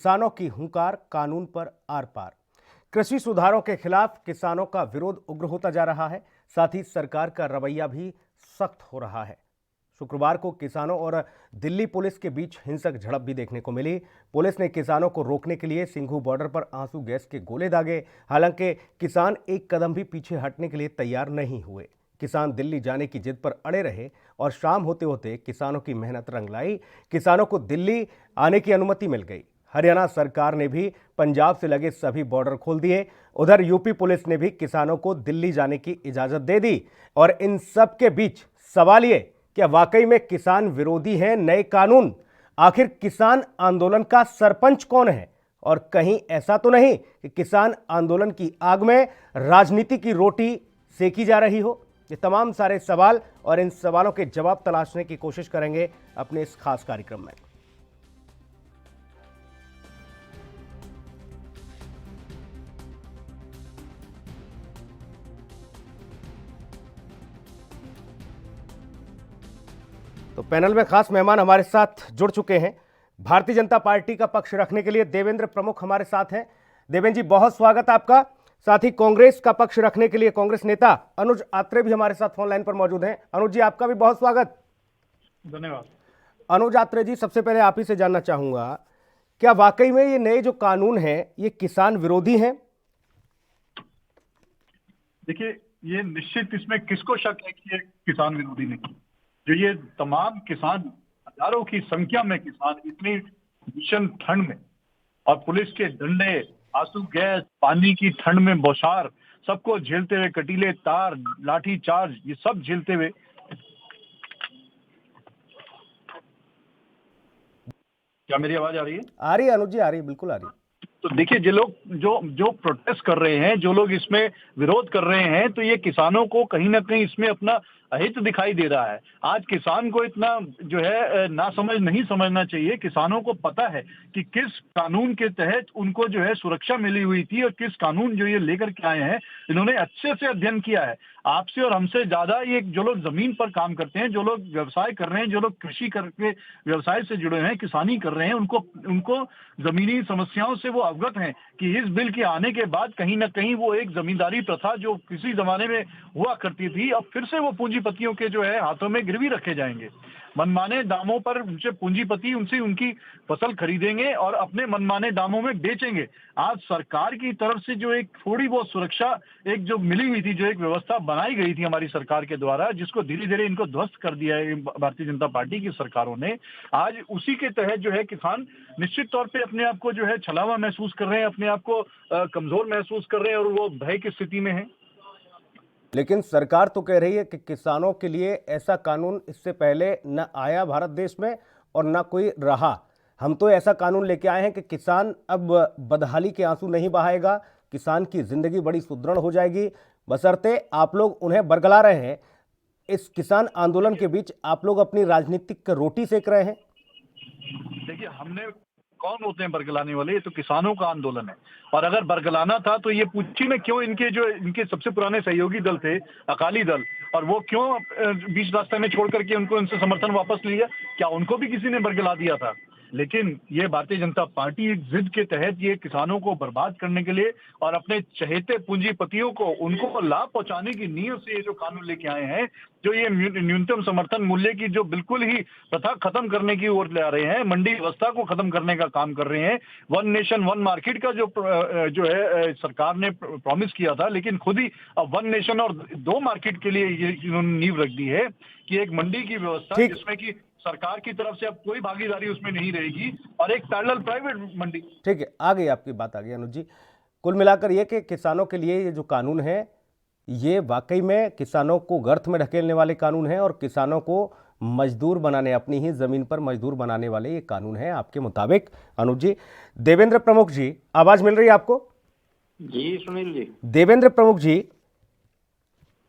किसानों की हुंकार कानून पर आर पार। कृषि सुधारों के खिलाफ किसानों का विरोध उग्र होता जा रहा है। साथ ही सरकार का रवैया भी सख्त हो रहा है। शुक्रवार को किसानों और दिल्ली पुलिस के बीच हिंसक झड़प भी देखने को मिली। पुलिस ने किसानों को रोकने के लिए सिंघू बॉर्डर पर आंसू गैस के गोले दागे। हालांकि किसान एक कदम भी पीछे हटने के लिए तैयार नहीं हुए। किसान दिल्ली जाने की जिद पर अड़े रहे और शाम होते होते किसानों की मेहनत रंग लाई। किसानों को दिल्ली आने की अनुमति मिल गई। हरियाणा सरकार ने भी पंजाब से लगे सभी बॉर्डर खोल दिए। उधर यूपी पुलिस ने भी किसानों को दिल्ली जाने की इजाजत दे दी। और इन सब के बीच सवाल ये, क्या वाकई में किसान विरोधी हैं नए कानून? आखिर किसान आंदोलन का सरपंच कौन है? और कहीं ऐसा तो नहीं कि किसान आंदोलन की आग में राजनीति की रोटी सेकी जा रही हो? ये तमाम सारे सवाल और इन सवालों के जवाब तलाशने की कोशिश करेंगे अपने इस खास कार्यक्रम में। तो पैनल में खास मेहमान हमारे साथ जुड़ चुके हैं। भारतीय जनता पार्टी का पक्ष रखने के लिए देवेंद्र प्रमुख हमारे साथ हैं। देवेंद्र जी, बहुत स्वागत आपका। साथ ही कांग्रेस का पक्ष रखने के लिए कांग्रेस नेता अनुज आत्रे भी हमारे साथ फोन लाइन पर मौजूद हैं। अनुज जी, आपका भी बहुत स्वागत। धन्यवाद। अनुज आत्रे जी, सबसे पहले आप ही से जानना चाहूंगा, क्या वाकई में ये नए जो कानून हैं ये किसान विरोधी हैं? देखिए, ये निश्चित इसमें किसको शक है कि ये किसान विरोधी नहीं। जो ये तमाम किसान, हजारों की संख्या में किसान इतनी भीषण ठंड में और पुलिस के डंडे, आंसू गैस, पानी की ठंड में बौछार, सबको झेलते हुए, कटीले तार, लाठी चार्ज, ये सब झेलते हुए। क्या मेरी आवाज आ रही है? आ रही है अनुज जी, आ रही है, बिल्कुल आ रही है। तो देखिए, जो लोग जो जो प्रोटेस्ट कर रहे हैं, जो लोग इसमें विरोध कर रहे हैं, तो ये किसानों को कहीं ना कहीं इसमें अपना अहित दिखाई दे रहा है। आज किसान को इतना जो है ना समझ नहीं समझना चाहिए। किसानों को पता है कि किस कानून के तहत उनको जो है सुरक्षा मिली हुई थी और किस कानून जो ये लेकर के आए हैं, इन्होंने अच्छे से अध्ययन किया है। आपसे और हमसे ज्यादा ये जो लोग जमीन पर काम करते हैं, जो लोग व्यवसाय कर रहे हैं, जो लोग कृषि करके व्यवसाय से जुड़े हैं, किसानी कर रहे हैं, उनको उनको जमीनी समस्याओं से वो अवगत हैं कि इस बिल के आने के बाद कहीं ना कहीं वो एक जमींदारी प्रथा जो किसी जमाने में हुआ करती थी, अब फिर से वो पूंजीपतियों के जो है हाथों में गिरवी रखे जाएंगे। मनमाने दामों पर उनसे पूंजीपति उनसे उनकी फसल खरीदेंगे और अपने मनमाने दामों में बेचेंगे। आज सरकार की तरफ से जो एक थोड़ी बहुत सुरक्षा एक जो मिली हुई थी, जो एक व्यवस्था बनाई गई थी हमारी सरकार के द्वारा, जिसको धीरे धीरे इनको ध्वस्त कर दिया है भारतीय जनता पार्टी की सरकारों ने, आज उसी के तहत जो है किसान निश्चित तौर पे अपने आप को जो है छलावा महसूस कर रहे हैं, अपने आप को कमजोर महसूस कर रहे हैं और वो भय की स्थिति में है। लेकिन सरकार तो कह रही है कि किसानों के लिए ऐसा कानून इससे पहले न आया भारत देश में और न कोई रहा। हम तो ऐसा कानून लेके आए हैं कि किसान अब बदहाली के आंसू नहीं बहाएगा, किसान की जिंदगी बड़ी सुदृढ़ हो जाएगी, बशर्ते आप लोग उन्हें बरगला रहे हैं। इस किसान आंदोलन के बीच आप लोग अपनी राजनीतिक रोटी सेक रहे हैं। देखिए, हमने कौन होते हैं बरगलाने वाले? ये तो किसानों का आंदोलन है। और अगर बरगलाना था तो ये पूछी में क्यों इनके सबसे पुराने सहयोगी दल थे अकाली दल, और वो क्यों बीच रास्ते में छोड़ करके उनको इनसे समर्थन वापस लिया? क्या उनको भी किसी ने बरगला दिया था? लेकिन ये भारतीय जनता पार्टी एक जिद के तहत ये किसानों को बर्बाद करने के लिए और अपने चहेते पूंजीपतियों को उनको लाभ पहुंचाने की नीयत से ये जो कानून लेके आए हैं, जो ये न्यूनतम समर्थन मूल्य की जो बिल्कुल ही प्रथा खत्म करने की ओर ले आ रहे हैं, मंडी व्यवस्था को खत्म करने का काम कर रहे हैं, वन नेशन वन मार्केट का जो है सरकार ने प्रॉमिस किया था, लेकिन खुद ही अब वन नेशन और दो मार्केट के लिए ये इन्होंने नींव रख दी है कि एक मंडी की व्यवस्था जिसमें कि सरकार की तरफ से अब कोई भागीदारी उसमें नहीं रहेगी और एक पैरेलल प्राइवेट मंडी। ठीक है, आ गई आपकी बात, आ गई अनुज जी। कुल मिलाकर ये कि किसानों के लिए ये जो कानून है ये वाकई में किसानों को गर्त में ढकेलने वाले कानून हैं और किसानों को मजदूर बनाने, अपनी ही जमीन पर मजदूर बनाने वाले ये कानून है आपके मुताबिक। अनुज जी, देवेंद्र प्रमुख जी, आवाज मिल रही है आपको? जी सुनील जी। देवेंद्र प्रमुख जी,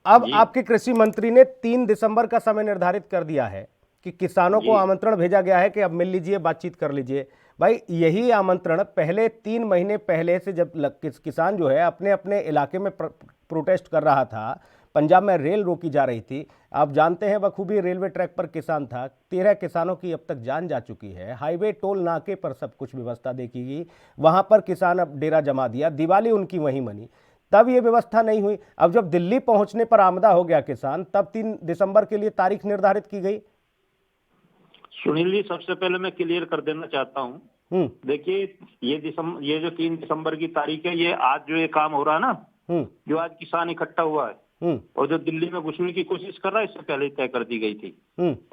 अब आपके कृषि मंत्री ने 3 दिसंबर का समय निर्धारित कर दिया है कि किसानों को आमंत्रण भेजा गया है कि अब मिल लीजिए, बातचीत कर लीजिए। भाई, यही आमंत्रण पहले 3 महीने पहले से जब किसान जो है अपने अपने इलाके में प्रोटेस्ट कर रहा था, पंजाब में रेल रोकी जा रही थी। आप जानते हैं बखूबी रेलवे ट्रैक पर किसान था। 13 किसानों की अब तक जान जा चुकी है। हाईवे टोल नाके पर सब कुछ व्यवस्था देखी गई, वहां पर किसान अब डेरा जमा दिया, दिवाली उनकी वहीं मनी। तब ये व्यवस्था नहीं हुई। अब जब दिल्ली पहुंचने पर आमदा हो गया किसान, तब 3 दिसंबर के लिए तारीख निर्धारित की गई। सुनील जी, सबसे पहले मैं क्लियर कर देना चाहता हूँ। देखिए, ये जो 3 दिसंबर की तारीख है, ये आज जो ये काम हो रहा है ना, जो आज किसान इकट्ठा हुआ है और जो दिल्ली में घुसने की कोशिश कर रहा है, इससे पहले तय कर दी गई थी।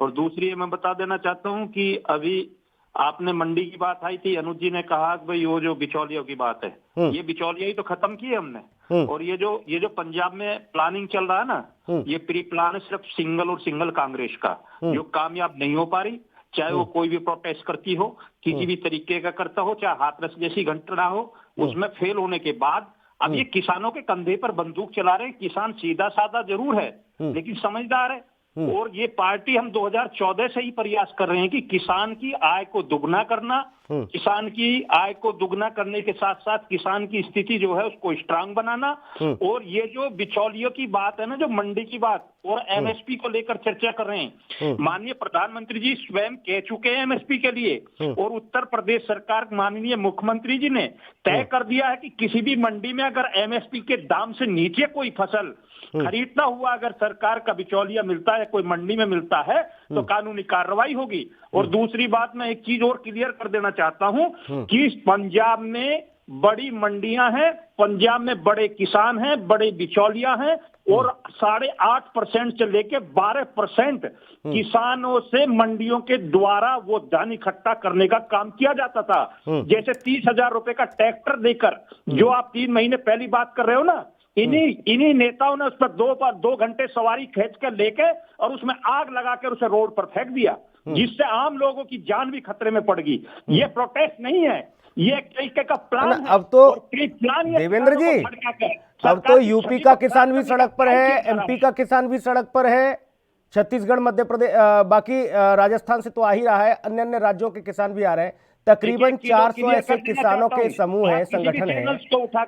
और दूसरी मैं बता देना चाहता हूँ कि अभी आपने मंडी की बात आई थी, अनुज जी ने कहा कि भाई वो जो बिचौलियों की बात है, ये बिचौलिया ही तो खत्म की है हमने। और ये जो पंजाब में प्लानिंग चल रहा है ना, ये प्री प्लान है सिर्फ सिंगल कांग्रेस का, जो कामयाब नहीं हो पा रही। चाहे वो कोई भी प्रोटेस्ट करती हो, किसी भी तरीके का करता हो, चाहे हाथरस जैसी घटना हो, उसमें फेल होने के बाद अब ये किसानों के कंधे पर बंदूक चला रहे हैं। किसान सीधा साधा जरूर है, लेकिन समझदार है। और ये पार्टी हम 2014 से ही प्रयास कर रहे हैं कि किसान की आय को दुगना करना, किसान की आय को दुगना करने के साथ साथ किसान की स्थिति जो है उसको स्ट्रांग बनाना। और ये जो बिचौलियों की बात है ना, जो मंडी की बात और एमएसपी को लेकर चर्चा कर रहे हैं, माननीय प्रधानमंत्री जी स्वयं कह चुके हैं एमएसपी के लिए, और उत्तर प्रदेश सरकार माननीय मुख्यमंत्री जी ने तय कर दिया है कि किसी भी मंडी में अगर एमएसपी के दाम से नीचे कोई फसल खरीदता हुआ अगर सरकार का बिचौलिया मिलता है, कोई मंडी में मिलता है, तो कानूनी कार्रवाई होगी। और दूसरी बात, मैं एक चीज और क्लियर कर देना चाहता हूं कि पंजाब में बड़ी मंडियां हैं, पंजाब में बड़े किसान हैं, बड़े बिचौलिया हैं, और 8.5% से लेके 12% किसानों से मंडियों के द्वारा वो धन इकट्ठा करने का काम किया जाता था। जैसे 30,000 रुपए का ट्रैक्टर देकर, जो आप 3 महीने पहली बात कर रहे हो ना, इन्हीं नेताओं ने उस पर 2 घंटे सवारी खींच कर लेके और उसमें आग लगाकर उसे रोड पर फेंक दिया, जिससे आम लोगों की जान भी खतरे में पड़ गई। ये प्रोटेस्ट नहीं है, ये एक तरीके का प्लान है। अब तो प्लान देवेंद्र जी, अब तो यूपी का किसान भी सड़क पर है, एमपी का किसान भी सड़क पर है, छत्तीसगढ़, मध्य प्रदेश, बाकी राजस्थान से तो आ ही रहा है, अन्य अन्य राज्यों के किसान भी आ रहे हैं। तकरीबन 400 ऐसे किसानों के समूह है, संगठन है,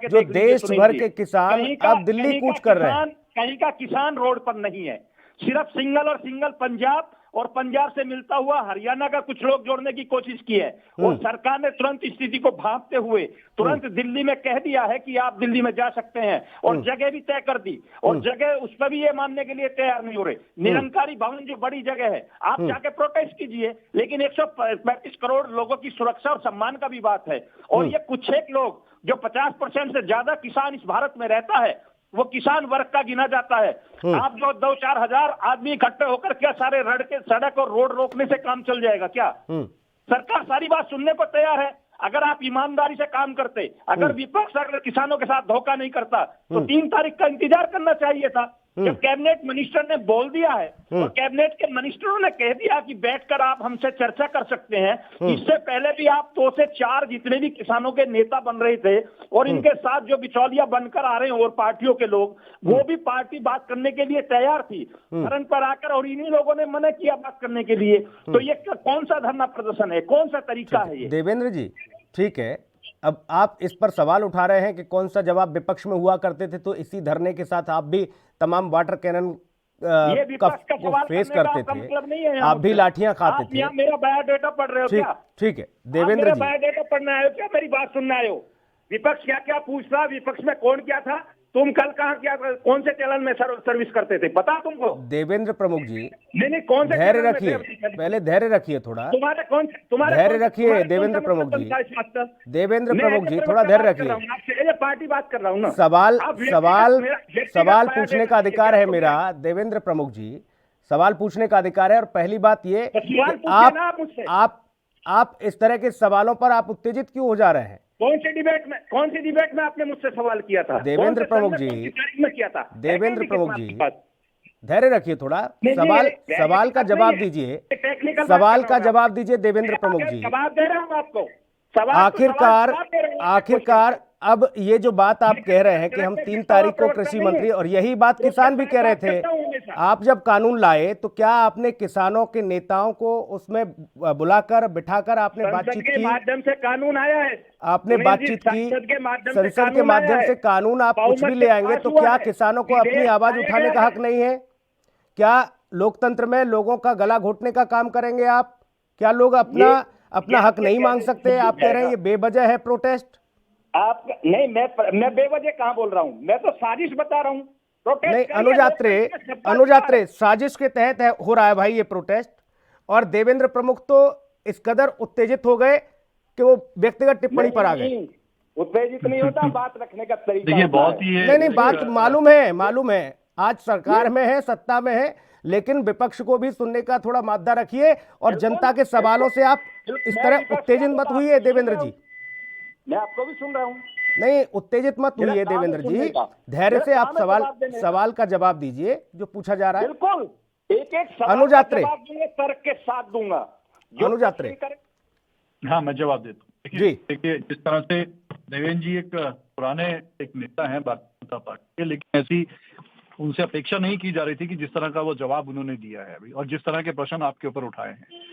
जो देश भर के किसान अब दिल्ली कूच कर रहे हैं। कहीं का किसान रोड पर नहीं है, सिर्फ सिंगल पंजाब और पंजाब से मिलता हुआ हरियाणा का कुछ लोग जोड़ने की कोशिश की है। और सरकार ने तुरंत स्थिति को भांपते हुए तुरंत दिल्ली में कह दिया है कि आप दिल्ली में जा सकते हैं, और जगह भी तय कर दी, और जगह उस पर भी ये मानने के लिए तैयार नहीं हो रहे। निरंकारी भवन जो बड़ी जगह है, आप जाके प्रोटेस्ट कीजिए, लेकिन 135 करोड़ लोगों की सुरक्षा और सम्मान का भी बात है। और ये कुछ एक लोग जो 50% से ज्यादा किसान इस भारत में रहता है, वो किसान वर्ग का गिना जाता है। आप जो 2-4 हजार आदमी इकट्ठे होकर क्या सारे रड़ के सड़क और रोड रोकने से काम चल जाएगा क्या? सरकार सारी बात सुनने को तैयार है। अगर आप ईमानदारी से काम करते, अगर विपक्ष अगर किसानों के साथ धोखा नहीं करता, तो 3 तारीख का इंतजार करना चाहिए था। जब कैबिनेट मिनिस्टर ने बोल दिया है और कैबिनेट के मिनिस्टरों ने कह दिया कि बैठकर आप हमसे चर्चा कर सकते हैं, इससे पहले भी आप 2 से 4 जितने भी किसानों के नेता बन रहे थे और इनके साथ जो बिचौलिया बनकर आ रहे हैं और पार्टियों के लोग, वो भी पार्टी बात करने के लिए तैयार थी धरन पर आकर, और इन्हीं लोगों ने मना किया बात करने के लिए। तो ये कौन सा धरना प्रदर्शन है, कौन सा तरीका है ये? देवेंद्र जी, ठीक है, अब आप इस पर सवाल उठा रहे हैं कि कौन सा जवाब विपक्ष में हुआ करते थे, तो इसी धरने के साथ आप भी तमाम वाटर कैनन को फेस करते थे, मतलब आप भी लाठियां खाते थे। मेरा बायोडाटा पढ़ रहे हो क्या? ठीक है देवेंद्र जी, बायोडाटा पढ़ने आए हो क्या? मेरी बात सुनने आए हो? विपक्ष क्या क्या पूछ रहा, विपक्ष में कौन क्या था, तुम कल कहाँ क्या, कौन से चैनल में सर्विस करते थे, पता तुमको? देवेंद्र प्रमुख जी, नहीं कौन से धैर्य रखिए, पहले धैर्य रखिए, थोड़ा धैर्य रखिए देवेंद्र प्रमुख जी, देवेंद्र प्रमुख जी थोड़ा धैर्य रखिए। पार्टी बात कर रहा हूँ ना, सवाल पूछने का अधिकार है मेरा। देवेंद्र प्रमुख जी, सवाल पूछने का अधिकार है। और पहली बात ये कि आप इस तरह के सवालों पर आप उत्तेजित क्यों हो जा रहे हैं? कौन सी डिबेट में आपने मुझसे सवाल किया था? देवेंद्र प्रमुख जी, किया था? देवेंद्र प्रमुख जी, धैर्य रखिए थोड़ा, सवाल का जवाब दीजिए, सवाल का जवाब दीजिए देवेंद्र प्रमुख जी। जवाब दे रहा हूं आपको। आखिरकार अब ये जो बात आप कह रहे हैं कि हम 3 तारीख को कृषि मंत्री, और यही बात किसान भी कह रहे थे, आप जब कानून लाए तो क्या आपने किसानों के नेताओं को उसमें बुलाकर बिठाकर आपने बातचीत की? माध्यम से कानून आया है, आपने बातचीत की संसद के माध्यम से कानून आप कुछ भी ले आएंगे तो क्या किसानों को अपनी आवाज उठाने का हक नहीं है? क्या लोकतंत्र में लोगों का गला घोटने का काम करेंगे आप? क्या लोग अपना हक नहीं मांग सकते? आप कह रहे हैं ये बेवजह है प्रोटेस्ट? आप नहीं, मैं बेवजह कहां बोल रहा हूं, मैं तो साजिश बता रहा हूं। नहीं अनुजात्रे साजिश के तहत हो रहा है भाई ये प्रोटेस्ट। और देवेंद्र प्रमुख तो इस कदर उत्तेजित हो गए कि वो व्यक्तिगत टिप्पणी पर आ गए। उत्तेजित नहीं होता, बात रखने का तरीका देखिए बहुत ही नहीं बात मालूम है आज सरकार में है, सत्ता में है, लेकिन विपक्ष को भी सुनने का थोड़ा मादा रखिए और जनता के सवालों से आप इस तरह उत्तेजित मत हुई है देवेंद्र जी। मैं आपको भी सुन रहा हूं। नहीं उत्तेजित मत हुई है देवेंद्र जी, धैर्य से आप सवाल का जवाब दीजिए जो पूछा जा रहा है। बिल्कुल, एक सवाल अनुजात्रे तर्क के साथ दूंगा। अनुजात्रे हाँ मैं जवाब देता हूँ। देखिए जिस तरह से देवेंद्र जी एक पुराने एक नेता हैं भारतीय जनता पार्टी के, लेकिन ऐसी उनसे अपेक्षा नहीं की जा रही थी कि जिस तरह का वो जवाब उन्होंने दिया है अभी और जिस तरह के प्रश्न आपके ऊपर उठाए हैं।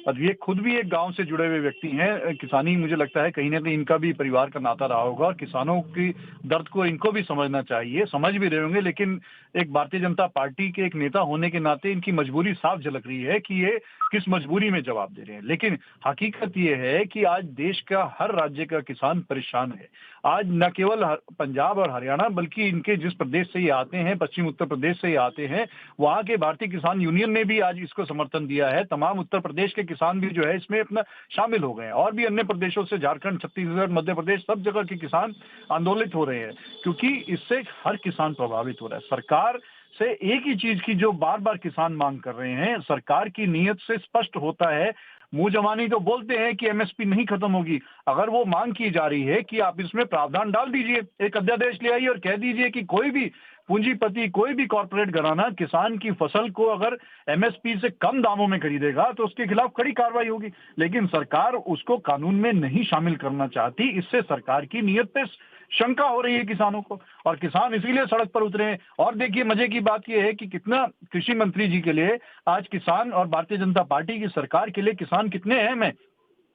और ये खुद भी एक गांव से जुड़े हुए व्यक्ति हैं। किसानी मुझे लगता है कहीं ना कहीं इनका भी परिवार का नाता रहा होगा और किसानों की दर्द को इनको भी समझना चाहिए, समझ भी रहे होंगे। लेकिन एक भारतीय जनता पार्टी के एक नेता होने के नाते इनकी मजबूरी साफ झलक रही है कि ये किस मजबूरी में जवाब दे रहे हैं। लेकिन हकीकत ये है कि आज देश का हर राज्य का किसान परेशान है। आज न केवल पंजाब और हरियाणा बल्कि इनके जिस प्रदेश से ये आते हैं, पश्चिम उत्तर प्रदेश से ये आते हैं, वहां के भारतीय किसान यूनियन ने भी आज इसको समर्थन दिया है। तमाम उत्तर प्रदेश के किसान भी जो है इसमें अपना शामिल हो गए हैं और भी अन्य प्रदेशों से झारखंड, छत्तीसगढ़, मध्य प्रदेश सब जगह के किसान आंदोलित हो रहे हैं क्योंकि इससे हर किसान प्रभावित हो रहा है। सरकार से एक ही चीज की जो बार बार किसान मांग कर रहे हैं, सरकार की नीयत से स्पष्ट होता है। मुंह जमानी तो बोलते हैं कि एमएसपी नहीं खत्म होगी, अगर वो मांग की जा रही है कि आप इसमें प्रावधान डाल दीजिए, एक अध्यादेश ले आइए और कह दीजिए कि कोई भी पूंजीपति, कोई भी कॉर्पोरेट घराना किसान की फसल को अगर एमएसपी से कम दामों में खरीदेगा तो उसके खिलाफ कड़ी कार्रवाई होगी। लेकिन सरकार उसको कानून में नहीं शामिल करना चाहती। इससे सरकार की नीयत पे शंका हो रही है किसानों को और किसान इसीलिए सड़क पर उतरे हैं। और देखिए मजे की बात यह है कि कितना कृषि मंत्री जी के लिए आज किसान और भारतीय जनता पार्टी की सरकार के लिए किसान कितने अहम है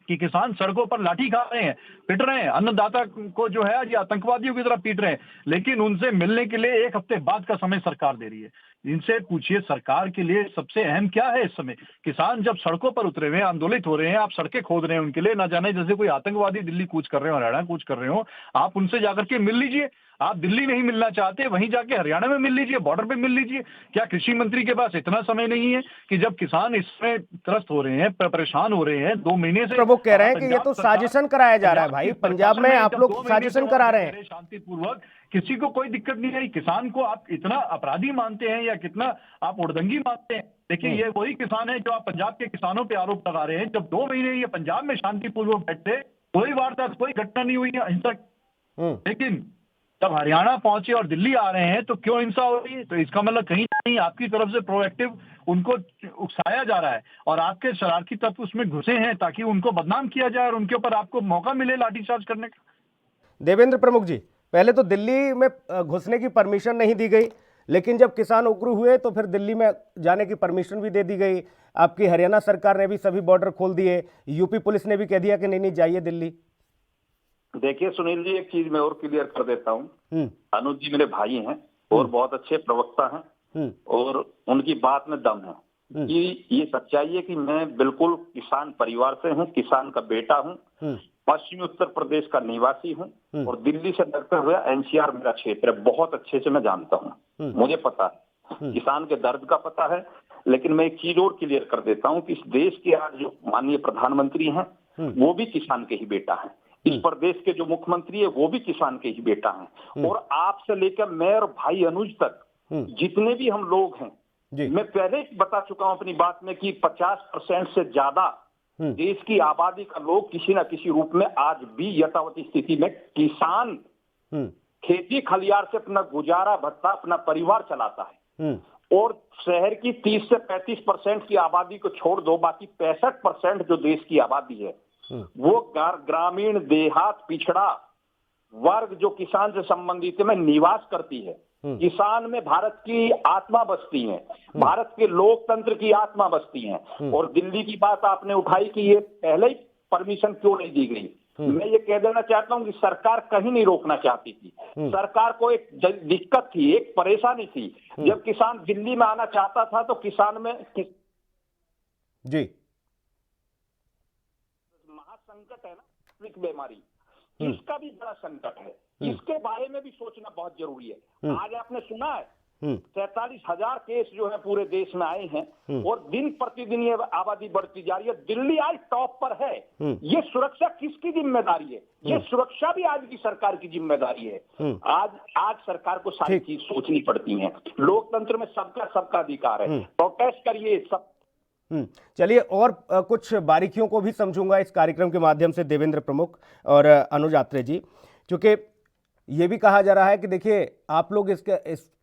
कि किसान सड़कों पर लाठी खा रहे हैं, पिट रहे हैं, अन्नदाता को जो है आज आतंकवादियों की तरह पीट रहे हैं। लेकिन उनसे मिलने के लिए एक हफ्ते बाद का समय सरकार दे रही है। इनसे पूछिए सरकार के लिए सबसे अहम क्या है इस समय? किसान जब सड़कों पर उतरे हुए आंदोलित हो रहे हैं, आप सड़कें खोद रहे हैं उनके लिए, ना जाने जैसे कोई आतंकवादी दिल्ली कूच कर रहे हो, हरियाणा कूच कर रहे हो, आप उनसे जाकर के मिल लीजिए। आप दिल्ली नहीं मिलना चाहते, वहीं जाके हरियाणा में मिल लीजिए, बॉर्डर पे मिल लीजिए। क्या कृषि मंत्री के पास इतना समय नहीं है कि जब किसान इसमें त्रस्त हो रहे हैं, परेशान हो रहे हैं 2 महीने से? प्रमुख कह रहे हैं कि ये तो साजिशन कराया जा रहा है भाई, पंजाब में आप लोग साजिशन करा रहे हैं। शांतिपूर्वक किसी को कोई दिक्कत नहीं आई। किसान को आप इतना अपराधी मानते हैं या कितना आप उड़दंगी मानते हैं? देखिए ये वही किसान है जो आप पंजाब के किसानों पे आरोप लगा रहे हैं। जब 2 महीने ये पंजाब में शांतिपूर्वक बैठे, कोई वारदात, कोई घटना नहीं हुई है हिंसक, लेकिन जब हरियाणा पहुंचे और दिल्ली आ रहे हैं तो क्यों हिंसा हो रही है? तो इसका मतलब कहीं ना कहीं आपकी तरफ से प्रोएक्टिव उनको उकसाया जा रहा है और आपके शरारती तत्व उसमें घुसे हैं ताकि उनको बदनाम किया जाए और उनके ऊपर आपको मौका मिले लाठीचार्ज करने का। देवेंद्र प्रमुख जी, पहले तो दिल्ली में घुसने की परमिशन नहीं दी गई, लेकिन जब किसान उग्र हुए तो फिर दिल्ली में जाने की परमिशन भी दे दी गई। आपकी हरियाणा सरकार ने भी सभी बॉर्डर खोल दिए, यूपी पुलिस ने भी कह दिया कि नहीं जाइए दिल्ली। देखिए सुनील जी, एक चीज मैं और क्लियर कर देता हूँ। अनुज जी मेरे भाई हैं और बहुत अच्छे प्रवक्ता हैं और उनकी बात में दम है कि ये सच्चाई है कि मैं बिल्कुल किसान परिवार से हूँ, किसान का बेटा हूँ, पश्चिमी उत्तर प्रदेश का निवासी हूँ और दिल्ली से लगता हुआ एनसीआर मेरा क्षेत्र है, बहुत अच्छे से मैं जानता हूँ, मुझे पता है, किसान के दर्द का पता है। लेकिन मैं एक चीज और क्लियर कर देता हूँ कि इस देश के आज जो माननीय प्रधानमंत्री हैं वो भी किसान के ही बेटा है, इस प्रदेश के जो मुख्यमंत्री है वो भी किसान के ही बेटा हैं और आपसे लेकर मैं और भाई अनुज तक जितने भी हम लोग हैं, मैं पहले बता चुका हूं अपनी बात में कि 50% से ज्यादा देश की आबादी का लोग किसी न किसी रूप में आज भी यथावत स्थिति में किसान खेती खलियार से अपना गुजारा भत्ता अपना परिवार चलाता है और शहर की 30 से 35% की आबादी को छोड़ दो, बाकी 65% जो देश की आबादी है वो ग्रामीण देहात पिछड़ा वर्ग जो किसान से संबंधित में निवास करती है। किसान में भारत की आत्मा बसती है, भारत के लोकतंत्र की आत्मा बसती है। और दिल्ली की बात आपने उठाई कि ये पहले ही परमिशन क्यों नहीं दी गई, मैं ये कह देना चाहता हूं कि सरकार कहीं नहीं रोकना चाहती थी। सरकार को एक दिक्कत थी, एक परेशानी थी। जब किसान दिल्ली में आना चाहता था तो किसान में जी महासंकट है ना, वैश्विक बीमारी, इसका भी बड़ा संकट है। इसके बारे में भी सोचना बहुत जरूरी है। आज आपने सुना है 47,000 केस जो है पूरे देश में आए हैं और दिन प्रतिदिन ये आबादी बढ़ती जा रही है। दिल्ली आज टॉप पर है। ये सुरक्षा किसकी जिम्मेदारी है? ये सुरक्षा भी आज की सरकार की जिम्मेदारी है। आज सरकार को सारी चीज सोचनी पड़ती है। लोकतंत्र में सबका अधिकार है। प्रोटेस्ट करिए सब। चलिए और कुछ बारीकियों को भी समझूंगा इस कार्यक्रम के माध्यम से देवेंद्र प्रमुख और अनुज आत्रे जी, क्योंकि ये भी कहा जा रहा है कि देखिए आप लोग इस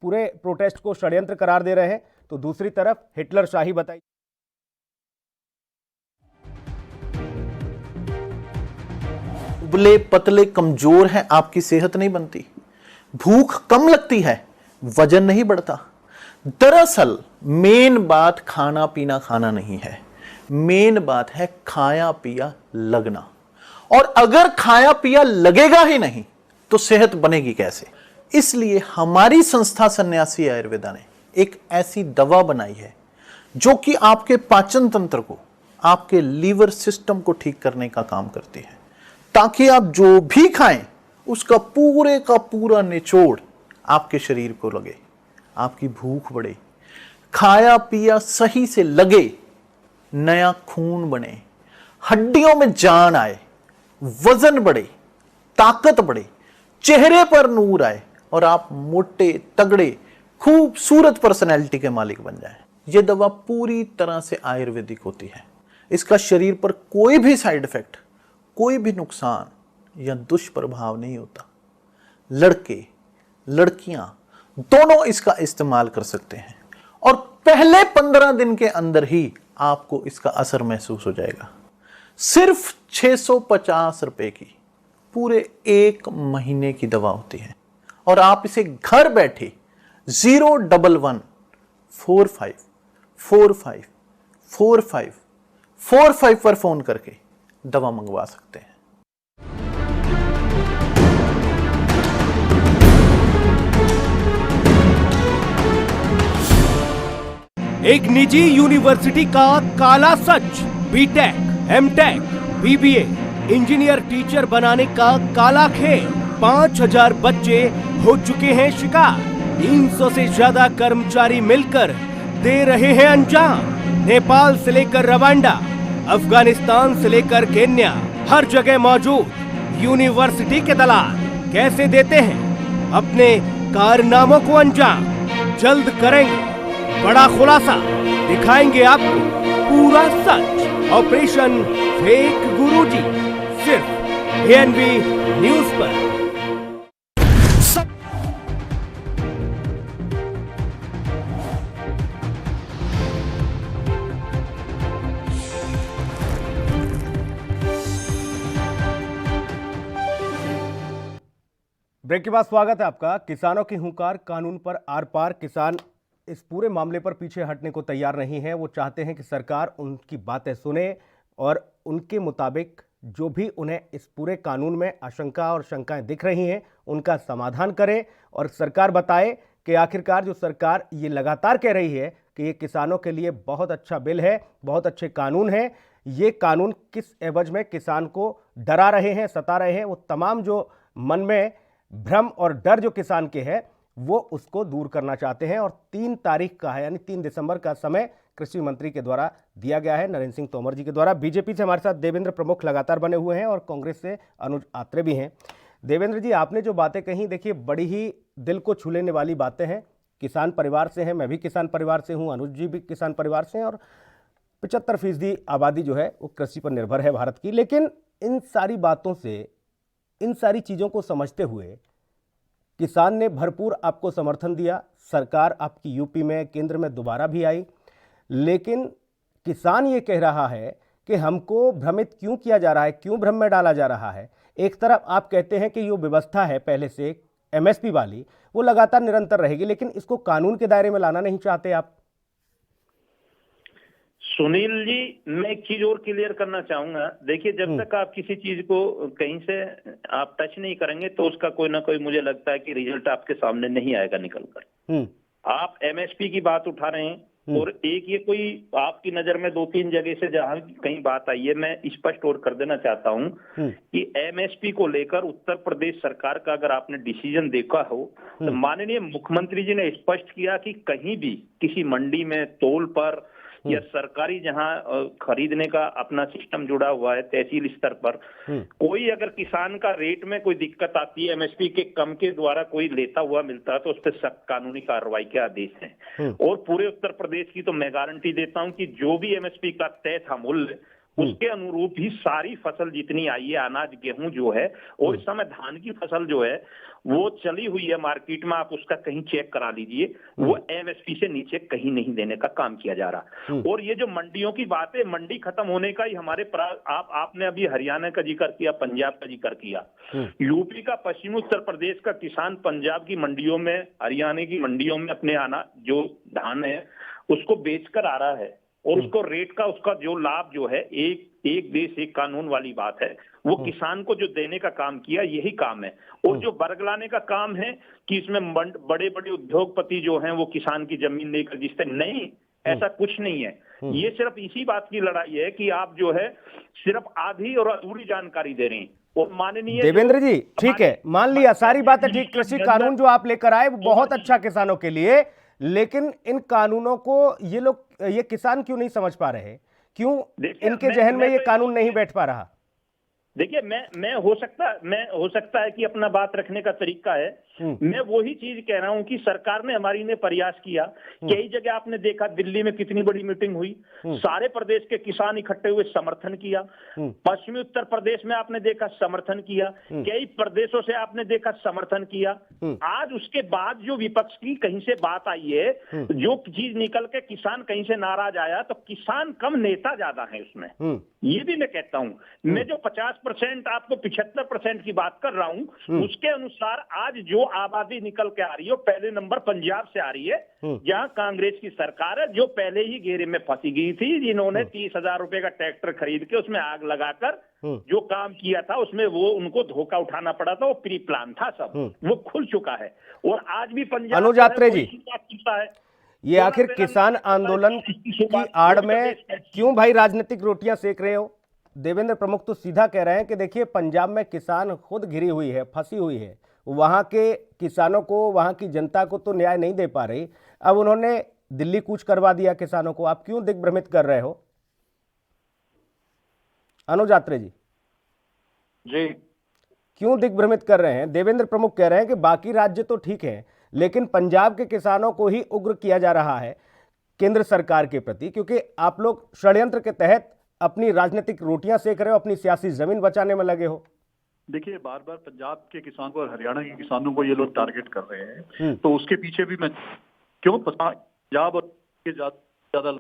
पूरे प्रोटेस्ट को षड्यंत्र करार दे रहे हैं, तो दूसरी तरफ हिटलर शाही बताई। उबले पतले कमजोर हैं, आपकी सेहत नहीं बनती, भूख कम लगती है, वजन नहीं बढ़ता। दरअसल मेन बात खाना पीना खाना नहीं है, मेन बात है खाया पिया लगना। और अगर खाया पिया लगेगा ही नहीं तो सेहत बनेगी कैसे? इसलिए हमारी संस्था सन्यासी आयुर्वेदा ने एक ऐसी दवा बनाई है जो कि आपके पाचन तंत्र को, आपके लीवर सिस्टम को ठीक करने का काम करती है, ताकि आप जो भी खाएं उसका पूरे का पूरा निचोड़ आपके शरीर को लगे, आपकी भूख बढ़े, खाया पिया सही से लगे, नया खून बने, हड्डियों में जान आए, वजन बढ़े, ताकत बढ़े, चेहरे पर नूर आए और आप मोटे तगड़े खूबसूरत पर्सनैलिटी के मालिक बन जाएं। यह दवा पूरी तरह से आयुर्वेदिक होती है। इसका शरीर पर कोई भी साइड इफेक्ट, कोई भी नुकसान या दुष्प्रभाव नहीं होता। लड़के लड़कियां दोनों इसका इस्तेमाल कर सकते हैं और पहले 15 दिन के अंदर ही आपको इसका असर महसूस हो जाएगा। सिर्फ 650 रुपए की पूरे 1 महीने की दवा होती है और आप इसे घर बैठे 01145454545 पर फोन करके दवा मंगवा सकते हैं। एक निजी यूनिवर्सिटी का काला सच, BTech, MTech, BBA, engineer teacher बनाने का काला खेल। 5000 बच्चे हो चुके हैं शिकार। 300 से ज्यादा कर्मचारी मिलकर दे रहे हैं अंजाम। नेपाल से लेकर रवांडा, अफगानिस्तान से लेकर केन्या, हर जगह मौजूद यूनिवर्सिटी के दलाल कैसे देते हैं अपने कारनामों को अंजाम। जल्द करेंगे बड़ा खुलासा, दिखाएंगे आपको पूरा सच। ऑपरेशन फेक गुरुजी, सिर्फ एएनबी न्यूज पर। ब्रेक के बाद स्वागत है आपका। किसानों की हुंकार, कानून पर आर पार। किसान इस पूरे मामले पर पीछे हटने को तैयार नहीं है। वो चाहते हैं कि सरकार उनकी बातें सुने और उनके मुताबिक जो भी उन्हें इस पूरे कानून में आशंका और शंकाएं दिख रही हैं उनका समाधान करे और सरकार बताए कि आखिरकार जो सरकार ये लगातार कह रही है कि ये किसानों के लिए बहुत अच्छा बिल है, बहुत अच्छे कानून है, ये कानून किस एवज में किसान को डरा रहे हैं, सता रहे हैं, वो तमाम जो मन में भ्रम और डर जो किसान के है वो उसको दूर करना चाहते हैं। और 3 तारीख का है, यानी 3 दिसंबर का समय कृषि मंत्री के द्वारा दिया गया है, नरेंद्र सिंह तोमर जी के द्वारा। बीजेपी से हमारे साथ देवेंद्र प्रमुख लगातार बने हुए हैं और कांग्रेस से अनुज आत्रे भी हैं। देवेंद्र जी, आपने जो बातें कही, देखिए बड़ी ही दिल को छू लेने वाली बातें हैं। किसान परिवार से हैं, मैं भी किसान परिवार से हूँ, अनुज जी भी किसान परिवार से हैं और 75% आबादी जो है वो कृषि पर निर्भर है भारत की। लेकिन इन सारी बातों से, इन सारी चीज़ों को समझते हुए किसान ने भरपूर आपको समर्थन दिया। सरकार आपकी यूपी में, केंद्र में दोबारा भी आई, लेकिन किसान ये कह रहा है कि हमको भ्रमित क्यों किया जा रहा है, क्यों भ्रम में डाला जा रहा है। एक तरफ आप कहते हैं कि ये व्यवस्था है पहले से एमएसपी वाली वो लगातार निरंतर रहेगी, लेकिन इसको कानून के दायरे में लाना नहीं चाहते आप? सुनील जी, मैं एक चीज और क्लियर करना चाहूंगा। देखिए, जब तक आप किसी चीज को कहीं से आप टच नहीं करेंगे तो उसका कोई ना कोई, मुझे लगता है कि रिजल्ट आपके सामने नहीं आएगा निकल कर। आप एमएसपी की बात उठा रहे हैं और एक ये कोई आपकी नजर में 2-3 जगह से जहां कहीं बात आई है, मैं स्पष्ट और कर देना चाहता हूं कि एमएसपी को लेकर उत्तर प्रदेश सरकार का अगर आपने डिसीजन देखा हो तो माननीय मुख्यमंत्री जी ने स्पष्ट किया कि कहीं भी किसी मंडी में तौल पर या सरकारी जहां खरीदने का अपना सिस्टम जुड़ा हुआ है तहसील स्तर पर, कोई अगर किसान का रेट में कोई दिक्कत आती है, एमएसपी के कम के द्वारा कोई लेता हुआ मिलता है तो उस पर सख्त कानूनी कार्रवाई के आदेश हैं। और पूरे उत्तर प्रदेश की तो मैं गारंटी देता हूं कि जो भी एमएसपी का तय था मूल्य, उसके अनुरूप ही सारी फसल जितनी आई है, अनाज गेहूं जो है, और इस समय धान की फसल जो है वो चली हुई है मार्केट में, आप उसका कहीं चेक करा लीजिए, वो एमएसपी से नीचे कहीं नहीं देने का काम किया जा रहा। और ये जो मंडियों की बात है, मंडी खत्म होने का ही हमारे आपने अभी हरियाणा का जिक्र किया, पंजाब का जिक्र किया, यूपी का, पश्चिमी उत्तर प्रदेश का किसान पंजाब की मंडियों में, हरियाणा की मंडियों में अपने जो धान है उसको बेचकर आ रहा है, और उसको रेट का, उसका जो लाभ जो है, एक देश एक कानून वाली बात है, वो किसान को जो देने का काम किया, यही काम है। और जो बरगलाने का काम है कि इसमें बड़े बड़े उद्योगपति जो हैं वो किसान की जमीन लेकर जिससे, नहीं, ऐसा कुछ नहीं है। ये सिर्फ इसी बात की लड़ाई है कि आप जो है सिर्फ आधी और अधूरी जानकारी दे रहे हैं। और माननीय देवेंद्र जी, ठीक है, मान लिया सारी बातें ठीक, कृषि कानून जो आप लेकर आए वो बहुत अच्छा किसानों के लिए, लेकिन इन कानूनों को ये किसान क्यों नहीं समझ पा रहे? क्यों इनके जहन में ये कानून नहीं बैठ पा रहा? देखिए, मैं हो सकता है कि अपना बात रखने का तरीका है, मैं वही चीज कह रहा हूं कि सरकार ने, हमारी ने प्रयास किया। कई जगह आपने देखा, दिल्ली में कितनी बड़ी मीटिंग हुई, सारे प्रदेश के किसान इकट्ठे हुए, समर्थन किया। पश्चिमी उत्तर प्रदेश में आपने देखा, समर्थन किया। कई प्रदेशों से आपने देखा, समर्थन किया। आज उसके बाद जो विपक्ष की कहीं से बात आई है, जो चीज निकल के किसान कहीं से नाराज आया, तो किसान कम, नेता ज्यादा है उसमें। ये भी मैं कहता हूं। मैं जो 50% आपको 75% की बात कर रहा हूं, उसके अनुसार आज जो आबादी निकल के आ रही है, पहले नंबर पंजाब से आ रही है, जहां कांग्रेस की सरकार है, जो पहले ही घेरे में फंसी गई थी, जिन्होंने 30,000 रुपए का ट्रैक्टर खरीद के उसमें आग लगाकर जो काम किया था, उसमें वो उनको धोखा उठाना पड़ा था। वो प्री प्लान था, सब वो खुल चुका है। और आज भी पंजाब अनुज यात्रे जी, है, ये आखिर किसान आंदोलन की आड़ में क्यों भाई राजनीतिक रोटियां सेक रहे हो? देवेंद्र प्रमुख तो सीधा कह रहे हैं कि देखिए, पंजाब में किसान खुद घिरी हुई है, फंसी हुई है, वहां के किसानों को, वहां की जनता को तो न्याय नहीं दे पा रही, अब उन्होंने दिल्ली कूच करवा दिया किसानों को। आप क्यों दिग्भ्रमित कर रहे हो? अनुज यात्रे जी क्यों दिग्भ्रमित कर रहे हैं? देवेंद्र प्रमुख कह रहे हैं कि बाकी राज्य तो ठीक है, लेकिन पंजाब के किसानों को ही उग्र किया जा रहा है केंद्र सरकार के प्रति, क्योंकि आप लोग षड्यंत्र के तहत अपनी राजनीतिक रोटियां सेक रहे हो, अपनी सियासी जमीन बचाने में लगे हो। देखिए, बार बार पंजाब के किसानों और हरियाणा के किसानों को ये लोग टारगेट कर रहे हैं, तो उसके पीछे भी मैं क्यों पंजाब और ज्यादा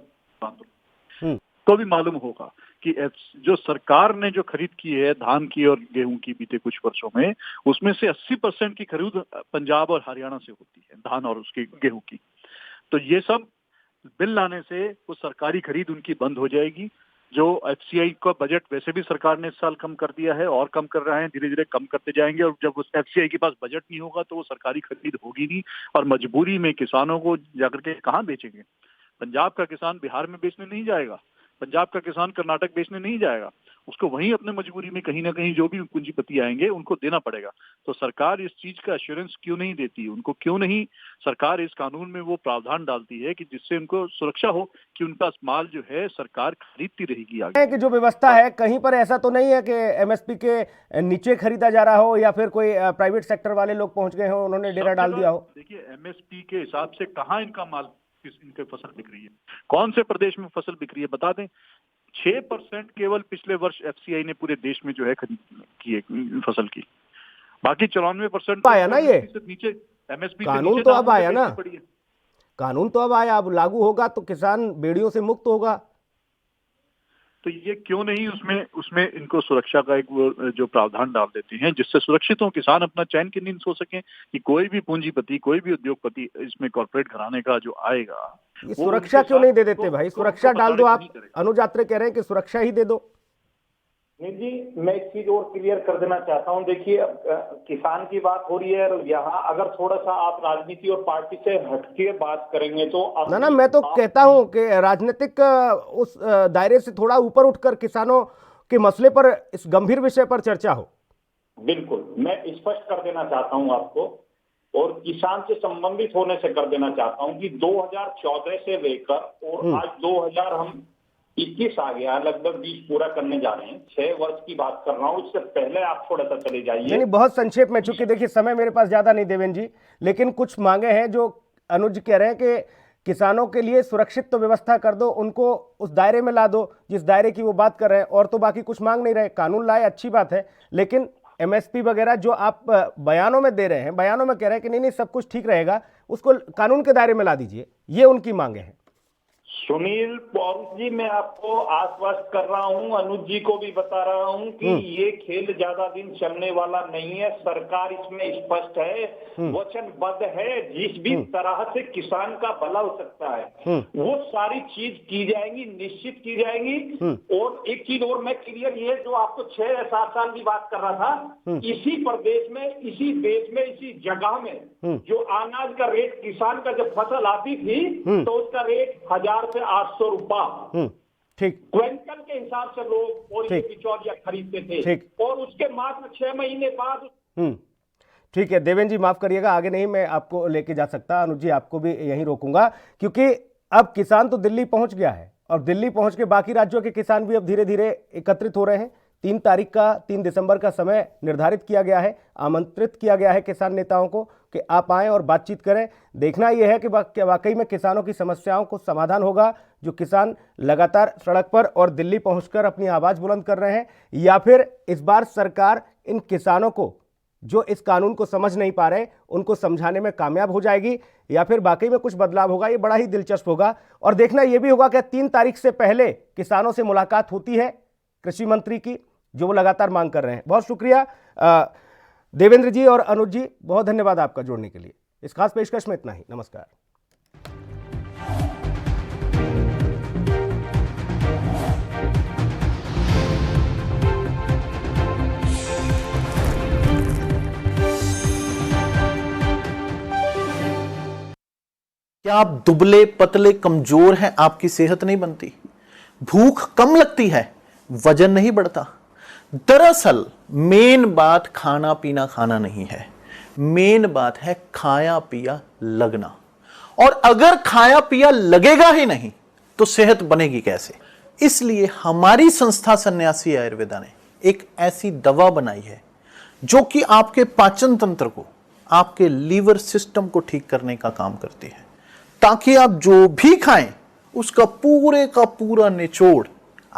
तो भी मालूम होगा कि जो सरकार ने जो खरीद की है धान की और गेहूं की बीते कुछ वर्षों में, उसमें से 80% की खरीद पंजाब और हरियाणा से होती है, धान और उसकी गेहूं की। तो ये सब बिल लाने से वो सरकारी खरीद उनकी बंद हो जाएगी। जो एफसीआई का बजट वैसे भी सरकार ने इस साल कम कर दिया है और कम कर रहे हैं, धीरे धीरे कम करते जाएंगे, और जब उस एफसीआई के पास बजट नहीं होगा तो वो सरकारी खरीद होगी नहीं, और मजबूरी में किसानों को जाकर के कहाँ बेचेंगे? पंजाब का किसान बिहार में बेचने नहीं जाएगा, पंजाब का किसान कर्नाटक बेचने नहीं जाएगा, उसको वहीं अपने मजबूरी में कहीं ना कहीं जो भी पूंजीपति आएंगे उनको देना पड़ेगा। तो सरकार इस चीज का एश्योरेंस क्यों नहीं देती? उनको क्यों नहीं सरकार इस कानून में वो प्रावधान डालती है कि जिससे उनको सुरक्षा हो कि उनका माल जो है सरकार खरीदती रहेगी आगे? कि जो व्यवस्था है, कहीं पर ऐसा तो नहीं है कि एमएसपी के नीचे खरीदा जा रहा हो, या फिर कोई प्राइवेट सेक्टर वाले लोग पहुंच गए हो, उन्होंने डेरा डाल दिया हो? देखिए, एमएसपी के हिसाब से कहाँ इनका माल, इनके फसल बिक रही है, कौन से प्रदेश में फसल बिक रही है बता दें। 6% केवल पिछले वर्ष एफसीआई ने पूरे देश में जो है खरीद की है फसल की, बाकी 94% आया ना ये नीचे एमएसपी कानून। तो अब आया ना कानून, तो अब आया, अब लागू होगा तो किसान बेड़ियों से मुक्त होगा। तो ये क्यों नहीं उसमें इनको सुरक्षा का एक वो जो प्रावधान डाल देते हैं जिससे सुरक्षित हो, किसान अपना चैन की नींद सो सकें कि कोई भी पूंजीपति, कोई भी उद्योगपति इसमें कॉर्पोरेट घराने का जो आएगा, ये सुरक्षा क्यों नहीं दे देते भाई? सुरक्षा डाल दो आप। अनुज यात्रे कह रहे हैं कि सुरक्षा ही दे दो। नहीं जी, मैं एक चीज और क्लियर कर देना चाहता हूं। देखिए, किसान की बात हो रही है, यहाँ अगर थोड़ा सा आप राजनीति और पार्टी से हटके बात करेंगे तो ना मैं तो कहता हूं कि राजनीतिक उस दायरे से थोड़ा ऊपर उठकर किसानों के मसले पर, इस गंभीर विषय पर चर्चा हो। बिल्कुल, मैं स्पष्ट कर देना चाहता हूं आपको, और किसान से संबंधित होने से कर देना चाहता हूं कि 2014 से लेकर और आज 2021 आ गया, लगभग 20 पूरा करने जा रहे हैं, 6 वर्ष की बात कर रहा हूँ। इससे पहले आप थोड़ा सा चले जाइए। नहीं, बहुत संक्षेप में, चूंकि देखिए समय मेरे पास ज्यादा नहीं देवेंद्र जी, लेकिन कुछ मांगे हैं जो अनुज कह रहे हैं कि किसानों के लिए सुरक्षित तो व्यवस्था कर दो, उनको उस दायरे में ला दो जिस दायरे की वो बात कर रहे हैं, और तो बाकी कुछ मांग नहीं रहे। कानून लाए, अच्छी बात है, लेकिन एमएसपी वगैरह जो आप बयानों में दे रहे हैं, बयानों में कह रहे हैं कि नहीं सब कुछ ठीक रहेगा, उसको कानून के दायरे में ला दीजिए, ये उनकी मांगे हैं। सुनील पौरुष जी, मैं आपको आश्वस्त कर रहा हूं, अनुज जी को भी बता रहा हूं कि ये खेल ज्यादा दिन चलने वाला नहीं है। सरकार इसमें स्पष्ट है, वचनबद्ध है। जिस भी तरह से किसान का भला हो सकता है वो सारी चीज की जाएंगी, निश्चित की जाएंगी। और एक चीज और मैं क्लियर, ये जो आपको 6 या 7 साल की बात कर रहा था, इसी प्रदेश में, इसी देश में, इसी जगह में जो अनाज का रेट, किसान का जब फसल आती थी तो उसका रेट 1000 से 800 रुपया ठीक क्विंटल के हिसाब से लोग और ये बिचौलिया खरीदते थे, और उसके मात्र 6 महीने बाद। ठीक है देवेंद्र जी, माफ करिएगा, आगे नहीं मैं आपको लेके जा सकता। अनुज जी, आपको भी यहीं रोकूंगा, क्योंकि अब किसान तो दिल्ली पहुंच गया है, और दिल्ली पहुंच के बाकी राज्यों के किसान भी अब धीरे धीरे एकत्रित हो रहे हैं। 3 दिसंबर का समय निर्धारित किया गया है, आमंत्रित किया गया है किसान नेताओं को कि आप आएं और बातचीत करें। देखना यह है कि वाकई में किसानों की समस्याओं को समाधान होगा, जो किसान लगातार सड़क पर और दिल्ली पहुंचकर अपनी आवाज बुलंद कर रहे हैं, या फिर इस बार सरकार इन किसानों को जो इस कानून को समझ नहीं पा रहे उनको समझाने में कामयाब हो जाएगी, या फिर वाकई में कुछ बदलाव होगा। ये बड़ा ही दिलचस्प होगा। और देखना यह भी होगा कि 3 तारीख से पहले किसानों से मुलाकात होती है कृषि मंत्री की, जो वो लगातार मांग कर रहे हैं। बहुत शुक्रिया देवेंद्र जी और अनुज जी, बहुत धन्यवाद आपका जोड़ने के लिए। इस खास पेशकश में इतना ही, नमस्कार। क्या आप दुबले पतले कमजोर हैं, आपकी सेहत नहीं बनती, भूख कम लगती है, वजन नहीं बढ़ता? दरअसल मेन बात खाना पीना खाना नहीं है, मेन बात है खाया पिया लगना। और अगर खाया पिया लगेगा ही नहीं तो सेहत बनेगी कैसे? इसलिए हमारी संस्था सन्यासी आयुर्वेदा ने एक ऐसी दवा बनाई है जो कि आपके पाचन तंत्र को, आपके लीवर सिस्टम को ठीक करने का काम करती है, ताकि आप जो भी खाएं उसका पूरे का पूरा निचोड़